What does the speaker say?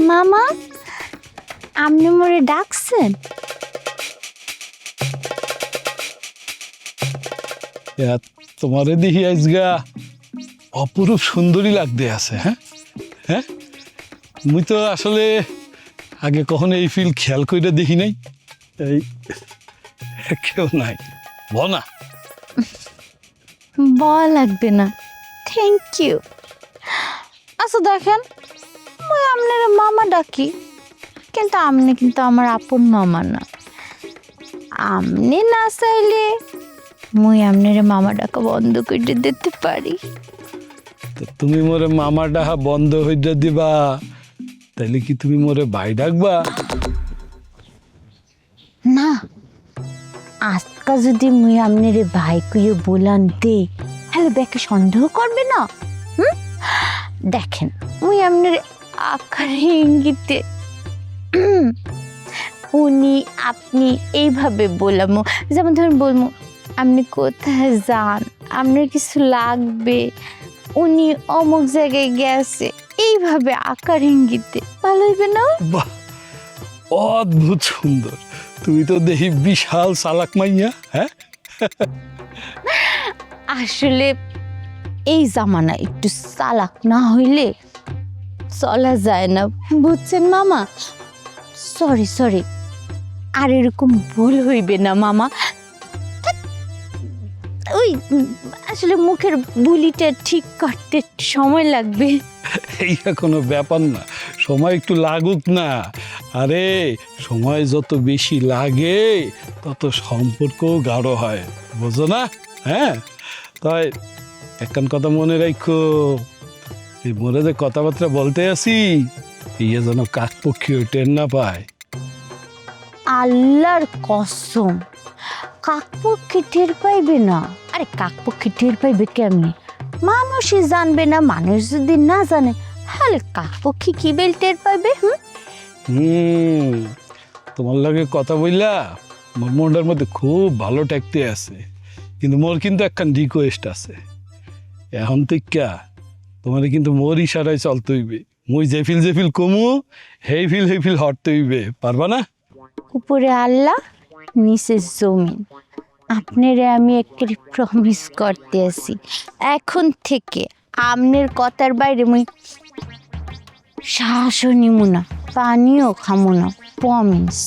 মামা আপনি মোরে ডাকছেন? তোমারে দেখি আজগা অপরূপ সুন্দরী লাগতে আছে। হ্যাঁ হ্যাঁ, মুই তো আসলে আগে কখনো এই ফিল খেয়াল করে দেখি নাই। এই কেউ নাই বনা। বল লাগবে না, থ্যাংক ইউ। আচ্ছা দেখেন, মুই আপনার মামা ডাকি, কিন্তু আপনি কিন্তু আমার আপন মামা না। আপনি না চাইলে মুই আপনার মামা ডাকা বন্ধ করে দিতে পারি। তো তুমি মোরে মামা ডাহা বন্ধ হইয়া দিবা, তাইলে কি তুমি মোরে ভাই ডাকবা? না, আজকা যদি মুই আপনার ভাই কুইয়ে বলান দে, তাহলে ব্যাকে সন্দেহ করবে না। দেখেন, মুই আপনার আকারে ইঙ্গিতে উনি আপনি এইভাবে বলামো, যেমন ধরুন বলবো আপনি কোথায় যান, আপনার কিছু লাগবে, উনি অমুক জায়গায় গেছে, এইভাবে আকার ইঙ্গিতে। ভালো হইবে না? বাহ, অদ্ভুত সুন্দর। তুমি তো দেখি বিশাল চালাক মাইয়া। হ্যাঁ, আসলে এই জামানা একটু চালাক না হইলে চলা যায় না, বুঝছেন মামা? সরি সরি, আর এরকম ভুল হইবে না মামা। ওই আসলে মুখের বুলিটা ঠিক করতে সময় লাগবে। এইটা কোনো ব্যাপার না, সময় একটু লাগুক না। আরে সময় যত বেশি লাগে তত সম্পর্কও গাঢ় হয়, বোঝো না? হ্যাঁ, তাই একখান কথা মনে রাখো, এই মনে যে কথাবার্তা বলতে আসি, ইয়ে যেন কাকপক্ষী টের না পায়। আল্লাহর কসম, কাকপক্ষী টের পাইবে না। আরে কাকপক্ষী টের পাইবে কেমনি? মানুষই জানবে না, মানুষ যদি না জানে তাহলে কাকপক্ষী কি বেল টের পাইবে? তোমার লাগে কথা বললা মোর মনটার মধ্যে খুব ভালো ঠেকতে আছে, কিন্তু মোর কিন্তু একখান রিকোয়েস্ট আছে। এখন থেকে তোমার কিন্তু মোর ইশারায় চলতে হইবে। মুই যে ফিল কমু, হেই ফিল হটতে হইবে, পারবা না? উপরে আল্লাহ, নিচে জমিন, আপনারে আমি একটা প্রমিস করতে আছি, এখন থেকে আমনের কথার বাইরে মুই শ্বাসও নিমু না, পানিও খামু না, প্রমিস।